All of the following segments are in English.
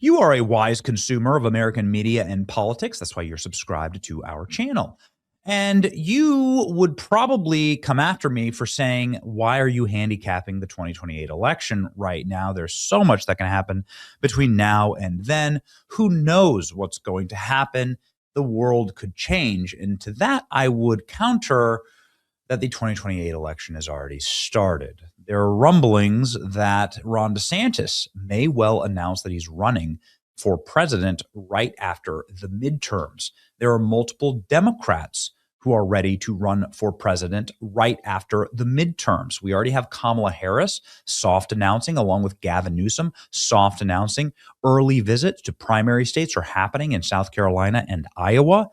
You are a wise consumer of American media and politics. That's why you're subscribed to our channel. And you would probably come after me for saying, why are you handicapping the 2028 election right now? There's so much that can happen between now and then. Who knows what's going to happen? The world could change. And to that, I would counter that the 2028 election has already started. There are rumblings that Ron DeSantis may well announce that he's running for president right after the midterms. There are multiple Democrats who are ready to run for president right after the midterms. We already have Kamala Harris soft announcing, along with Gavin Newsom soft announcing. Early visits to primary states are happening in South Carolina and Iowa.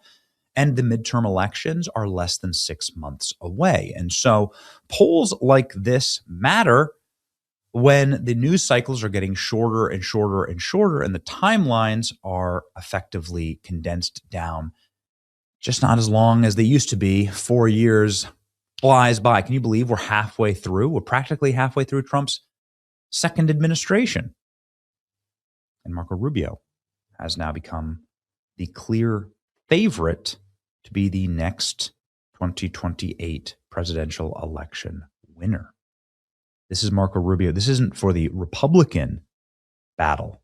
And the midterm elections are less than 6 months away. And so polls like this matter when the news cycles are getting shorter and shorter and shorter, and the timelines are effectively condensed down, just not as long as they used to be. 4 years flies by. Can you believe we're halfway through? We're practically halfway through Trump's second administration. And Marco Rubio has now become the clear favorite to be the next 2028 presidential election winner. This is Marco Rubio. This isn't for the Republican battle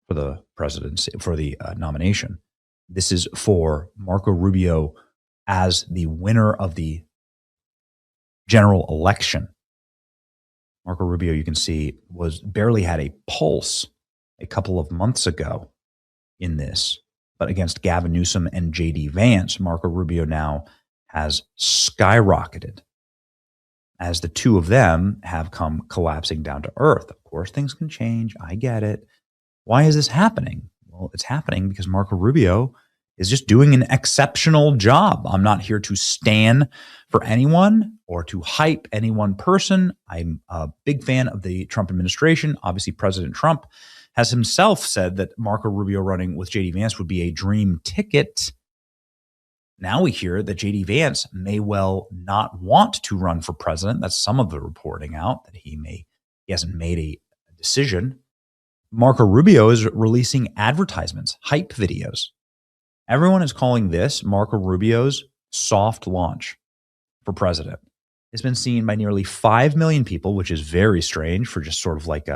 for the presidency, for the nomination. This is for Marco Rubio as the winner of the general election. Marco Rubio, you can see, barely had a pulse a couple of months ago in this. But against Gavin Newsom and J.D. Vance, Marco Rubio now has skyrocketed as the two of them have come collapsing down to earth. Of course, things can change. I get it. Why is this happening? Well, it's happening because Marco Rubio is just doing an exceptional job. I'm not here to stand for anyone or to hype any one person. I'm a big fan of the Trump administration. Obviously, President Trump has himself said that Marco Rubio running with J.D. Vance would be a dream ticket. Now we hear that J.D. Vance may well not want to run for president. That's some of the reporting out, that he hasn't made a decision. Marco Rubio is releasing advertisements, hype videos. Everyone is calling this Marco Rubio's soft launch for president. It's been seen by nearly 5 million people, which is very strange for just sort of like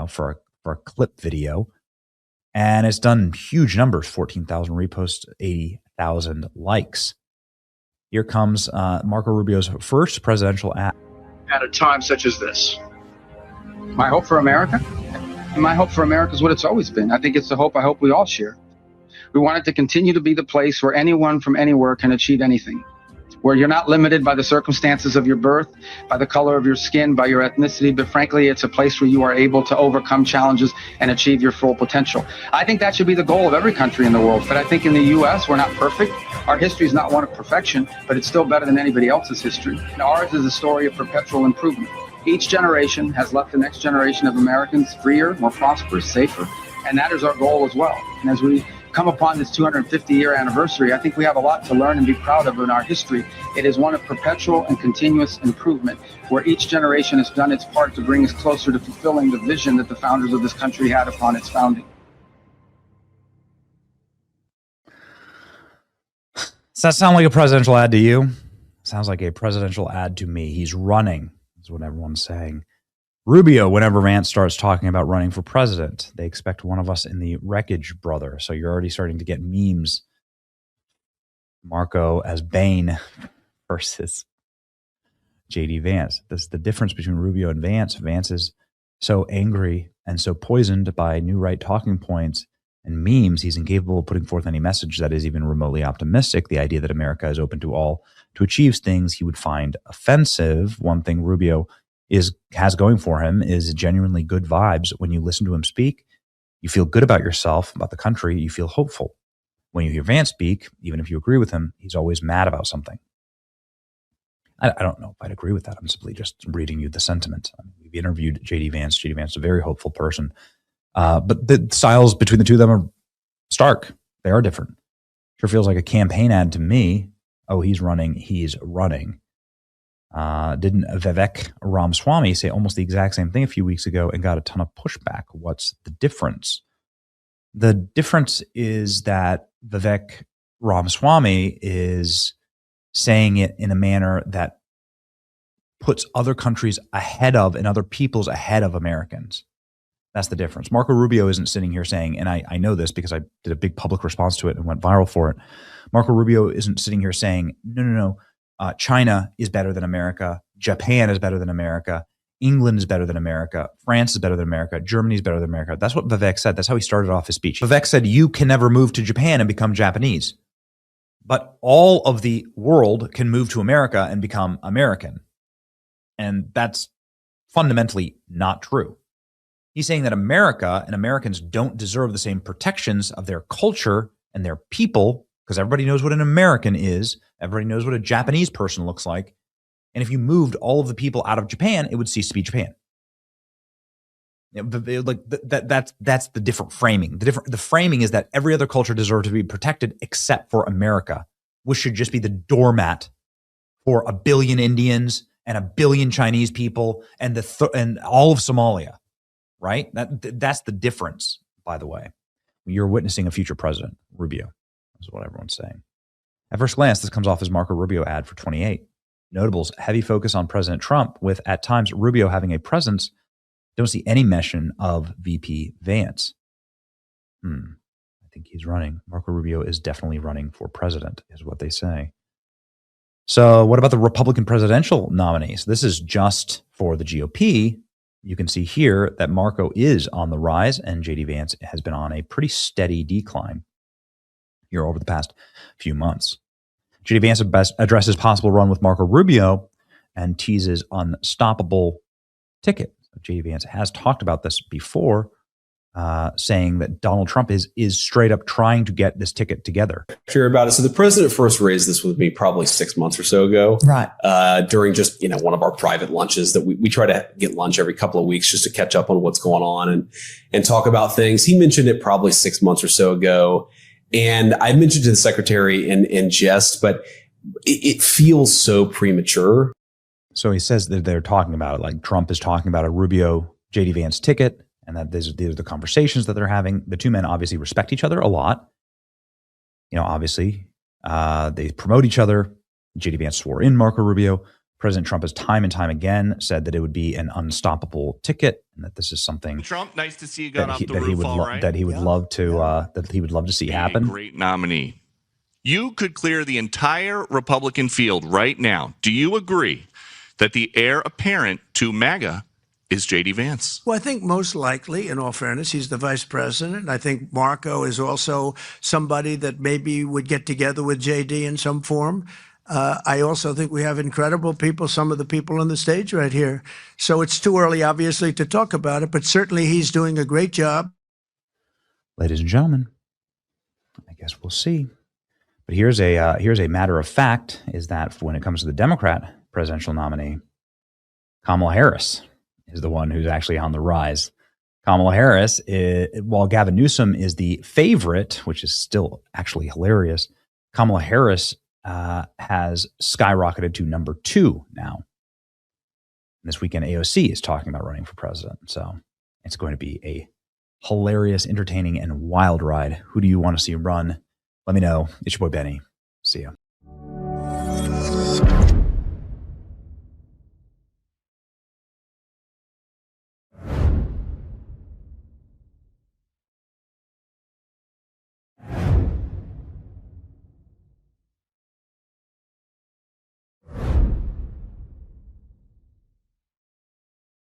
for a clip video. And it's done huge numbers, 14,000 reposts, 80,000 likes. Here comes Marco Rubio's first presidential ad. At a time such as this. My hope for America? My hope for America is what it's always been. I think it's the hope I hope we all share. We want it to continue to be the place where anyone from anywhere can achieve anything, where you're not limited by the circumstances of your birth, by the color of your skin, by your ethnicity, but frankly, it's a place where you are able to overcome challenges and achieve your full potential. I think that should be the goal of every country in the world, but I think in the U.S., we're not perfect. Our history is not one of perfection, but it's still better than anybody else's history. And ours is a story of perpetual improvement. Each generation has left the next generation of Americans freer, more prosperous, safer, and that is our goal as well. And as we come upon this 250-year anniversary, I think we have a lot to learn and be proud of in our history. It is one of perpetual and continuous improvement, where each generation has done its part to bring us closer to fulfilling the vision that the founders of this country had upon its founding. Does that sound like a presidential ad to you? Sounds like a presidential ad to me. He's running, is what everyone's saying. Rubio, whenever Vance starts talking about running for president, they expect one of us in the Wreckage Brother. So you're already starting to get memes. Marco as Bane versus J.D. Vance. This is the difference between Rubio and Vance. Vance is so angry and so poisoned by new right talking points and memes, he's incapable of putting forth any message that is even remotely optimistic. The idea that America is open to all to achieve things he would find offensive. One thing Rubio has going for him is genuinely good vibes. When you listen to him speak, you feel good about yourself, about the country. You feel hopeful. When you hear Vance speak, even if you agree with him, he's always mad about something. I don't know if I'd agree with that. I'm simply just reading you the sentiment. We've interviewed J.D. Vance. J.D. Vance is a very hopeful person. But the styles between the two of them are stark. They are different. Sure feels like a campaign ad to me. Oh, he's running. He's running. Didn't Vivek Ramaswamy say almost the exact same thing a few weeks ago and got a ton of pushback? What's the difference? The difference is that Vivek Ramaswamy is saying it in a manner that puts other countries ahead of and other peoples ahead of Americans. That's the difference. Marco Rubio isn't sitting here saying, and I know this because I did a big public response to it and went viral for it. Marco Rubio isn't sitting here saying, no, China is better than America. Japan is better than America. England is better than America. France is better than America. Germany is better than America. That's what Vivek said. That's how he started off his speech. Vivek said, you can never move to Japan and become Japanese, but all of the world can move to America and become American. And that's fundamentally not true. He's saying that America and Americans don't deserve the same protections of their culture and their people, because everybody knows what an American is. Everybody knows what a Japanese person looks like. And if you moved all of the people out of Japan, it would cease to be Japan. That's the different framing. The framing is that every other culture deserves to be protected except for America, which should just be the doormat for a billion Indians and a billion Chinese people and and all of Somalia. Right? That's the difference, by the way. You're witnessing a future president, Rubio, is what everyone's saying. At first glance, this comes off as Marco Rubio ad for 28. Notables, heavy focus on President Trump, with at times Rubio having a presence. Don't see any mention of VP Vance. I think he's running. Marco Rubio is definitely running for president, is what they say. So what about the Republican presidential nominees? This is just for the GOP. You can see here that Marco is on the rise and J.D. Vance has been on a pretty steady decline here over the past few months. J.D. Vance addresses possible run with Marco Rubio and teases unstoppable ticket. J.D. Vance has talked about this before, saying that Donald Trump is straight up trying to get this ticket together. Sure about it. So the president first raised this with me probably 6 months or so ago, right? During just one of our private lunches that we try to get lunch every couple of weeks just to catch up on what's going on and talk about things. He mentioned it probably 6 months or so ago, and I mentioned to the secretary in jest, but it feels so premature. So he says that they're talking about it, like Trump is talking about a Rubio J.D. Vance ticket. And that these are the conversations that they're having. The two men obviously respect each other a lot. Obviously, they promote each other. J.D. Vance swore in Marco Rubio. President Trump has time and time again said that it would be an unstoppable ticket, and that this is something Trump. Nice to see you got off the roof. That he would love to see happen. A great nominee. You could clear the entire Republican field right now. Do you agree that the heir apparent to MAGA is J.D. Vance? Well, I think most likely, in all fairness, he's the vice president. I think Marco is also somebody that maybe would get together with J.D. in some form. I also think we have incredible people, some of the people on the stage right here. So it's too early, obviously, to talk about it, but certainly he's doing a great job. Ladies and gentlemen, I guess we'll see. But here's a matter of fact, is that when it comes to the Democrat presidential nominee, Kamala Harris is the one who's actually on the rise. Kamala Harris, while Gavin Newsom is the favorite, which is still actually hilarious, Kamala Harris has skyrocketed to number 2 now. This weekend, AOC is talking about running for president. So it's going to be a hilarious, entertaining, and wild ride. Who do you want to see run? Let me know. It's your boy Benny. See ya.